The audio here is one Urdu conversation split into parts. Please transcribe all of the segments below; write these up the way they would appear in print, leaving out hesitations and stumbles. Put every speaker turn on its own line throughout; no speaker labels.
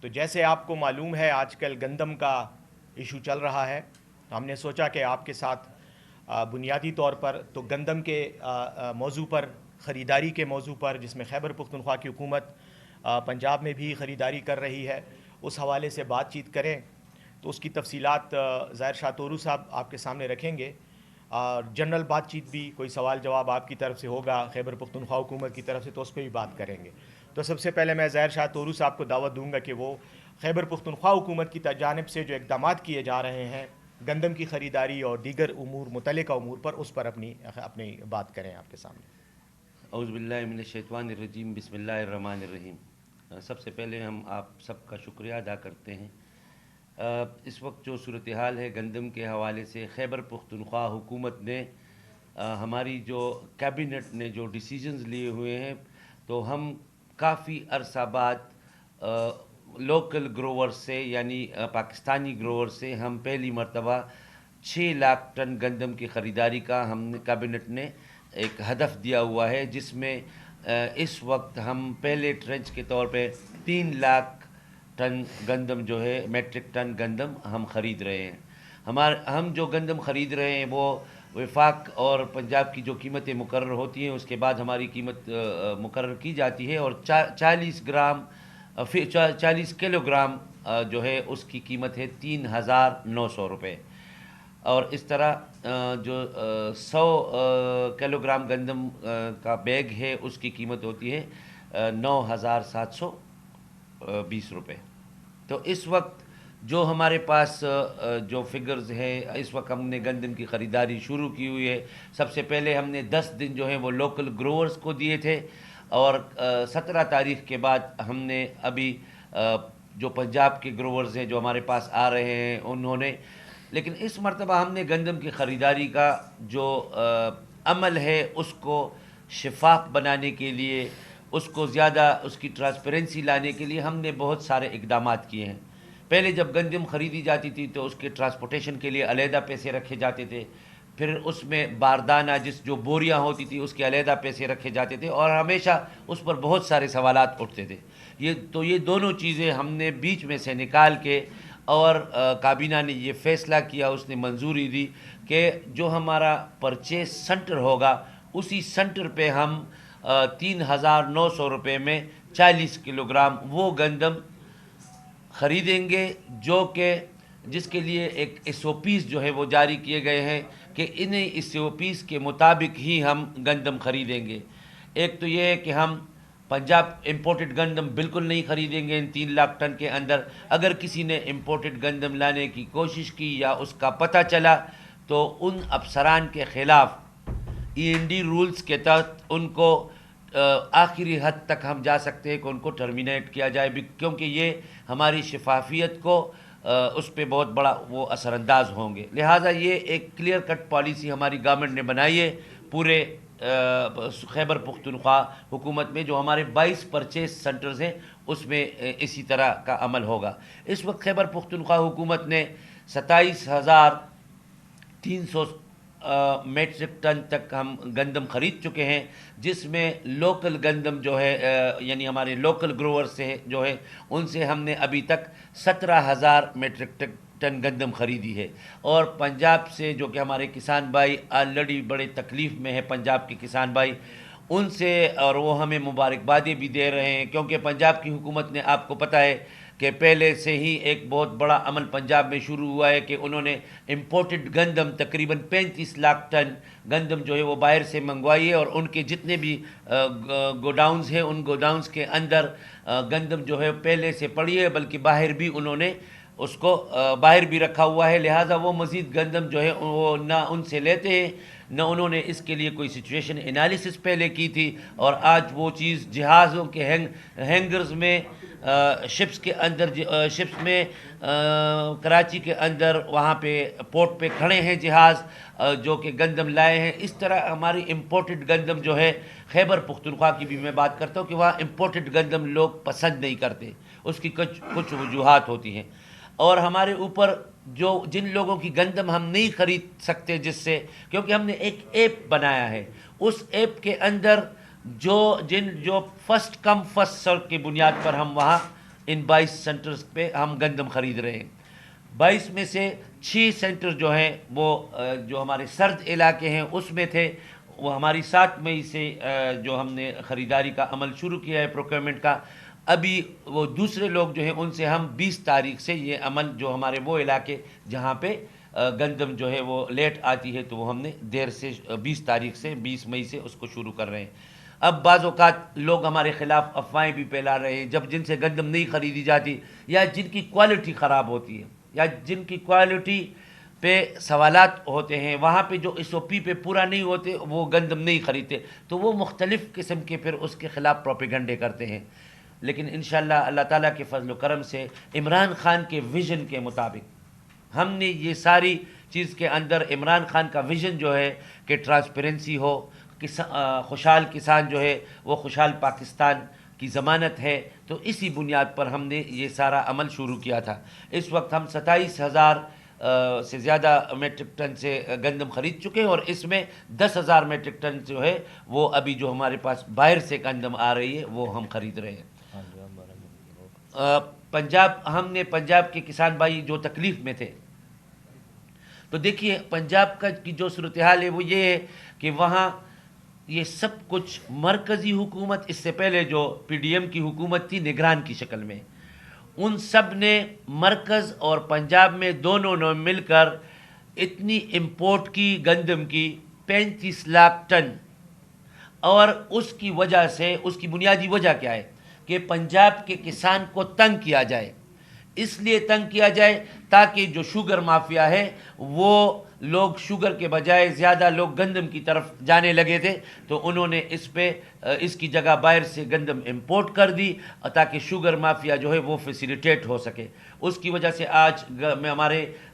تو جیسے آپ کو معلوم ہے آج کل گندم کا ایشو چل رہا ہے، تو ہم نے سوچا کہ آپ کے ساتھ بنیادی طور پر تو گندم کے موضوع پر، خریداری کے موضوع پر، جس میں خیبر پختونخوا کی حکومت پنجاب میں بھی خریداری کر رہی ہے، اس حوالے سے بات چیت کریں۔ تو اس کی تفصیلات ظاہر شاہ تورو صاحب آپ کے سامنے رکھیں گے، اور جنرل بات چیت بھی، کوئی سوال جواب آپ کی طرف سے ہوگا خیبر پختونخوا حکومت کی طرف سے تو اس پہ بھی بات کریں گے۔ تو سب سے پہلے میں ظاہر شاہ تورو صاحب کو دعوت دوں گا کہ وہ خیبر پختونخوا حکومت کی جانب سے جو اقدامات کیے جا رہے ہیں گندم کی خریداری اور دیگر امور، متعلقہ امور پر، اس پر اپنی بات کریں آپ کے سامنے۔
اعوذ باللہ من الشیطان الرجیم، بسم اللہ الرحمن الرحیم۔ سب سے پہلے ہم آپ سب کا شکریہ ادا کرتے ہیں۔ اس وقت جو صورتحال ہے گندم کے حوالے سے، خیبر پختونخوا حکومت نے ہماری جو کیبنٹ نے جو ڈیسیجنز لیے ہوئے ہیں، تو ہم کافی عرصہ بعد لوکل گروور سے، یعنی پاکستانی گروور سے، ہم پہلی مرتبہ 6 لاکھ ٹن گندم کی خریداری کا ہم نے کیبنٹ نے ایک ہدف دیا ہوا ہے، جس میں اس وقت ہم پہلے ٹرنچ کے طور پہ 3 لاکھ ٹن گندم جو ہے، میٹرک ٹن گندم ہم خرید رہے ہیں۔ ہم جو گندم خرید رہے ہیں وہ وفاق اور پنجاب کی جو قیمتیں مقرر ہوتی ہیں، اس کے بعد ہماری قیمت مقرر کی جاتی ہے، اور 40 کلو گرام جو ہے اس کی قیمت ہے 3,900 روپے، اور اس طرح جو 100 کلو گرام گندم کا بیگ ہے اس کی قیمت ہوتی ہے 9,720 روپے۔ تو اس وقت جو ہمارے پاس جو فگرز ہیں، اس وقت ہم نے گندم کی خریداری شروع کی ہوئی ہے۔ سب سے پہلے ہم نے 10 دن جو ہیں وہ لوکل گروورز کو دیے تھے، اور 17 تاریخ کے بعد ہم نے ابھی جو پنجاب کے گروورز ہیں جو ہمارے پاس آ رہے ہیں انہوں نے، لیکن اس مرتبہ ہم نے گندم کی خریداری کا جو عمل ہے اس کو شفاف بنانے کے لیے، اس کو زیادہ اس کی ٹرانسپیرنسی لانے کے لیے ہم نے بہت سارے اقدامات کیے ہیں۔ پہلے جب گندم خریدی جاتی تھی تو اس کے ٹرانسپورٹیشن کے لیے علیحدہ پیسے رکھے جاتے تھے، پھر اس میں باردانہ جو بوریاں ہوتی تھی اس کے علیحدہ پیسے رکھے جاتے تھے، اور ہمیشہ اس پر بہت سارے سوالات اٹھتے تھے۔ یہ دونوں چیزیں ہم نے بیچ میں سے نکال کے، اور کابینہ نے یہ فیصلہ کیا، اس نے منظوری دی کہ جو ہمارا پرچیز سنٹر ہوگا اسی سنٹر پہ ہم 3,900 روپے میں 40 کلو گرام وہ گندم خریدیں گے، جو کہ جس کے لیے ایک SOPs جو ہے وہ جاری کیے گئے ہیں کہ انہیں SOPs کے مطابق ہی ہم گندم خریدیں گے۔ ایک تو یہ ہے کہ ہم پنجاب امپورٹڈ گندم بالکل نہیں خریدیں گے ان 3 لاکھ ٹن کے اندر۔ اگر کسی نے امپورٹڈ گندم لانے کی کوشش کی یا اس کا پتہ چلا تو ان افسران کے خلاف END رولز کے تحت ان کو آخری حد تک ہم جا سکتے ہیں کہ ان کو ٹرمینیٹ کیا جائے، کیونکہ یہ ہماری شفافیت کو اس پہ بہت بڑا وہ اثر انداز ہوں گے۔ لہٰذا یہ ایک کلیئر کٹ پالیسی ہماری گورنمنٹ نے بنائی ہے پورے خیبر پختونخوا حکومت میں۔ جو ہمارے 22 پرچیز سنٹرز ہیں اس میں اسی طرح کا عمل ہوگا۔ اس وقت خیبر پختونخوا حکومت نے 27,300 میٹرک ٹن تک ہم گندم خرید چکے ہیں، جس میں لوکل گندم جو ہے یعنی ہمارے لوکل گروور سے جو ہے ان سے ہم نے ابھی تک 17,000 میٹرک ٹن گندم خریدی ہے، اور پنجاب سے جو کہ ہمارے کسان بھائی آلریڈی بڑے تکلیف میں ہیں، پنجاب کے کسان بھائی، ان سے اور وہ ہمیں مبارکبادیں بھی دے رہے ہیں، کیونکہ پنجاب کی حکومت نے، آپ کو پتہ ہے کہ پہلے سے ہی ایک بہت بڑا عمل پنجاب میں شروع ہوا ہے کہ انہوں نے امپورٹڈ گندم تقریباً 35 لاکھ ٹن گندم جو ہے وہ باہر سے منگوائی ہے، اور ان کے جتنے بھی گوڈاؤنز ہیں ان گوڈاؤنز کے اندر گندم جو ہے پہلے سے پڑی ہے، بلکہ باہر بھی انہوں نے اس کو باہر بھی رکھا ہوا ہے۔ لہٰذا وہ مزید گندم جو ہے وہ نہ ان سے لیتے ہیں، نہ انہوں نے اس کے لیے کوئی سچویشن انالیسس پہلے کی تھی، اور آج وہ چیز جہازوں کے ہینگرز میں، شپس کے اندر، شپس میں کراچی کے اندر وہاں پہ پورٹ پہ کھڑے ہیں جہاز جو کہ گندم لائے ہیں۔ اس طرح ہماری امپورٹڈ گندم جو ہے، خیبر پختونخوا کی بھی میں بات کرتا ہوں کہ وہاں امپورٹڈ گندم لوگ پسند نہیں کرتے، اس کی کچھ وجوہات ہوتی ہیں، اور ہمارے اوپر جن لوگوں کی گندم ہم نہیں خرید سکتے، جس سے، کیونکہ ہم نے ایک ایپ بنایا ہے، اس ایپ کے اندر جو فرسٹ کم فرسٹ سرو کی بنیاد پر ہم وہاں ان 22 سینٹرز پہ ہم گندم خرید رہے ہیں. 22 میں سے 6 سینٹر جو ہیں وہ جو ہمارے سرد علاقے ہیں اس میں تھے. وہ ہماری 7 مئی سے جو ہم نے خریداری کا عمل شروع کیا ہے پروکیورمنٹ کا. ابھی وہ دوسرے لوگ جو ہیں ان سے ہم 20 تاریخ سے یہ عمل جو ہمارے وہ علاقے جہاں پہ گندم جو ہے وہ لیٹ آتی ہے تو وہ ہم نے دیر سے 20 تاریخ سے 20 مئی سے اس کو شروع کر رہے ہیں. اب بعض اوقات لوگ ہمارے خلاف افواہیں بھی پھیلا رہے ہیں جب جن سے گندم نہیں خریدی جاتی یا جن کی کوالٹی خراب ہوتی ہے یا جن کی کوالٹی پہ سوالات ہوتے ہیں وہاں پہ جو ایس او پی پہ پورا نہیں ہوتے وہ گندم نہیں خریدتے تو وہ مختلف قسم کے پھر اس کے خلاف پروپیگنڈے کرتے ہیں. لیکن انشاءاللہ اللہ تعالیٰ کے فضل و کرم سے عمران خان کے ویژن کے مطابق ہم نے یہ ساری چیز کے اندر عمران خان کا ویژن جو ہے کہ ٹرانسپیرنسی ہو, خوشحال کسان جو ہے وہ خوشحال پاکستان کی ضمانت ہے, تو اسی بنیاد پر ہم نے یہ سارا عمل شروع کیا تھا. اس وقت ہم 27,000 سے زیادہ میٹرک ٹن سے گندم خرید چکے ہیں اور اس میں 10,000 میٹرک ٹن جو ہے وہ ابھی جو ہمارے پاس باہر سے گندم آ رہی ہے وہ ہم خرید رہے ہیں. پنجاب, ہم نے پنجاب کے کسان بھائی جو تکلیف میں تھے تو دیکھیے پنجاب کا کی جو صورتحال ہے وہ یہ ہے کہ وہاں یہ سب کچھ مرکزی حکومت, اس سے پہلے جو پی ڈی ایم کی حکومت تھی نگران کی شکل میں, ان سب نے مرکز اور پنجاب میں دونوں نے مل کر اتنی امپورٹ کی گندم کی 35 لاکھ ٹن. اور اس کی وجہ سے, اس کی بنیادی وجہ کیا ہے کہ پنجاب کے کسان کو تنگ کیا جائے. اس لیے تنگ کیا جائے تاکہ جو شوگر مافیا ہے وہ لوگ شوگر کے بجائے زیادہ لوگ گندم کی طرف جانے لگے تھے, تو انہوں نے اس پہ اس کی جگہ باہر سے گندم امپورٹ کر دی تاکہ شوگر مافیا جو ہے وہ فیسیلیٹیٹ ہو سکے. اس کی وجہ سے آج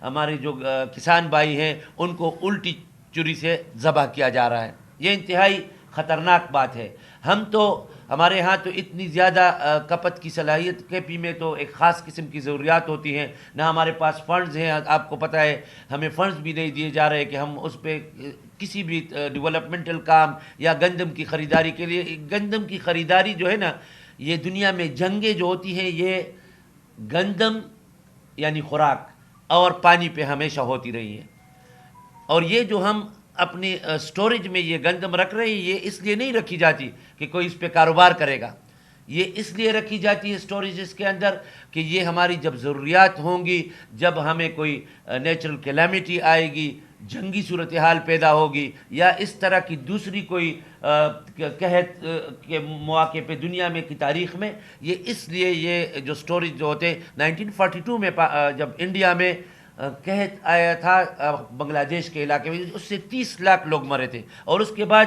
ہمارے جو کسان بھائی ہیں ان کو الٹی چوری سے ذبح کیا جا رہا ہے. یہ انتہائی خطرناک بات ہے. ہم تو ہمارے ہاں تو اتنی زیادہ کپت کی صلاحیت کے پی میں تو ایک خاص قسم کی ضروریات ہوتی ہیں, نہ ہمارے پاس فنڈز ہیں. آپ کو پتہ ہے ہمیں فنڈز بھی نہیں دیے جا رہے کہ ہم اس پہ کسی بھی ڈیولپمنٹل کام یا گندم کی خریداری کے لیے. گندم کی خریداری جو ہے نا, یہ دنیا میں جنگیں جو ہوتی ہیں یہ گندم یعنی خوراک اور پانی پہ ہمیشہ ہوتی رہی ہیں. اور یہ جو ہم اپنے سٹوریج میں یہ گندم رکھ رہے ہیں یہ اس لیے نہیں رکھی جاتی کہ کوئی اس پہ کاروبار کرے گا, یہ اس لیے رکھی جاتی ہے سٹوریجز کے اندر کہ یہ ہماری جب ضروریات ہوں گی, جب ہمیں کوئی نیچرل کیلیمٹی آئے گی, جنگی صورتحال پیدا ہوگی یا اس طرح کی دوسری کوئی قحط کے مواقع پہ دنیا میں کی تاریخ میں, یہ اس لیے یہ جو سٹوریج جو ہوتے 1942 میں جب انڈیا میں قحط آیا تھا بنگلہ دیش کے علاقے میں, اس سے 30 لاکھ لوگ مرے تھے. اور اس کے بعد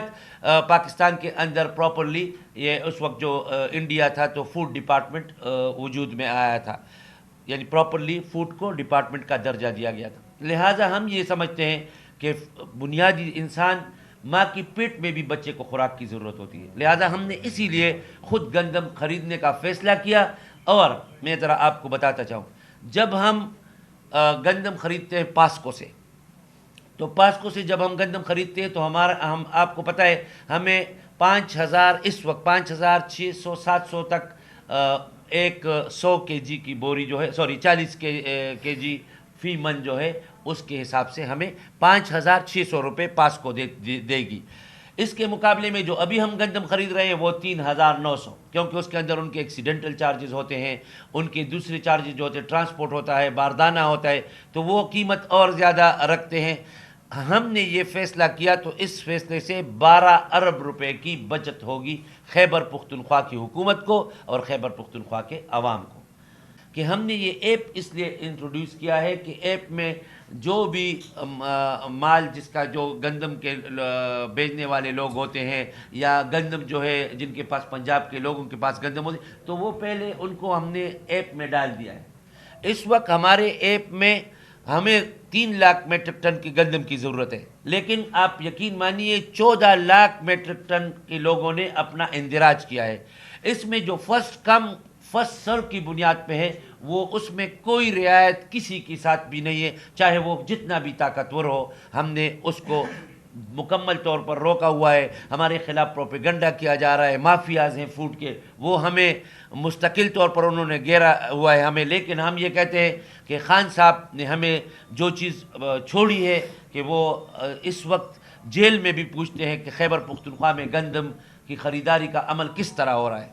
پاکستان کے اندر پراپرلی یہ اس وقت جو انڈیا تھا تو فوڈ ڈپارٹمنٹ وجود میں آیا تھا, یعنی پراپرلی فوڈ کو ڈپارٹمنٹ کا درجہ دیا گیا تھا. لہٰذا ہم یہ سمجھتے ہیں کہ بنیادی انسان ماں کی پیٹ میں بھی بچے کو خوراک کی ضرورت ہوتی ہے. لہٰذا ہم نے اسی لیے خود گندم خریدنے کا فیصلہ کیا. اور میں ذرا آپ کو بتاتا چاہوں, جب ہم گندم خریدتے ہیں پاسکو سے, تو پاسکو سے جب ہم گندم خریدتے ہیں تو ہم آپ کو پتہ ہے ہمیں 5,000 اس وقت 5,600 700 تک ایک 100 kg کی بوری جو ہے 40 kg فی من جو ہے اس کے حساب سے ہمیں 5,600 روپے پاسکو دے گی. اس کے مقابلے میں جو ابھی ہم گندم خرید رہے ہیں وہ 3,900, کیونکہ اس کے اندر ان کے ایکسیڈنٹل چارجز ہوتے ہیں, ان کے دوسرے چارجز جو ہوتے ہیں, ٹرانسپورٹ ہوتا ہے, باردانہ ہوتا ہے, تو وہ قیمت اور زیادہ رکھتے ہیں. ہم نے یہ فیصلہ کیا تو اس فیصلے سے 12 ارب روپے کی بچت ہوگی خیبر پختونخوا کی حکومت کو اور خیبر پختونخوا کے عوام کو. کہ ہم نے یہ ایپ اس لیے انٹروڈیوس کیا ہے کہ ایپ میں جو بھی مال جس کا جو گندم کے بیچنے والے لوگ ہوتے ہیں یا گندم جو ہے جن کے پاس پنجاب کے لوگوں کے پاس گندم ہوتی تو وہ پہلے ان کو ہم نے ایپ میں ڈال دیا ہے. اس وقت ہمارے ایپ میں ہمیں 3 لاکھ میٹرک ٹن کی گندم کی ضرورت ہے, لیکن آپ یقین مانیے 14 لاکھ میٹرک ٹن کے لوگوں نے اپنا اندراج کیا ہے. اس میں جو فرسٹ سرو کی بنیاد پہ ہے وہ اس میں کوئی رعایت کسی کے ساتھ بھی نہیں ہے, چاہے وہ جتنا بھی طاقتور ہو. ہم نے اس کو مکمل طور پر روکا ہوا ہے. ہمارے خلاف پروپیگنڈا کیا جا رہا ہے. مافیاز ہیں فوڈ کے, وہ ہمیں مستقل طور پر انہوں نے گھیرا ہوا ہے ہمیں. لیکن ہم یہ کہتے ہیں کہ خان صاحب نے ہمیں جو چیز چھوڑی ہے کہ وہ اس وقت جیل میں بھی پوچھتے ہیں کہ خیبر پختونخوا میں گندم کی خریداری کا عمل کس طرح ہو رہا ہے.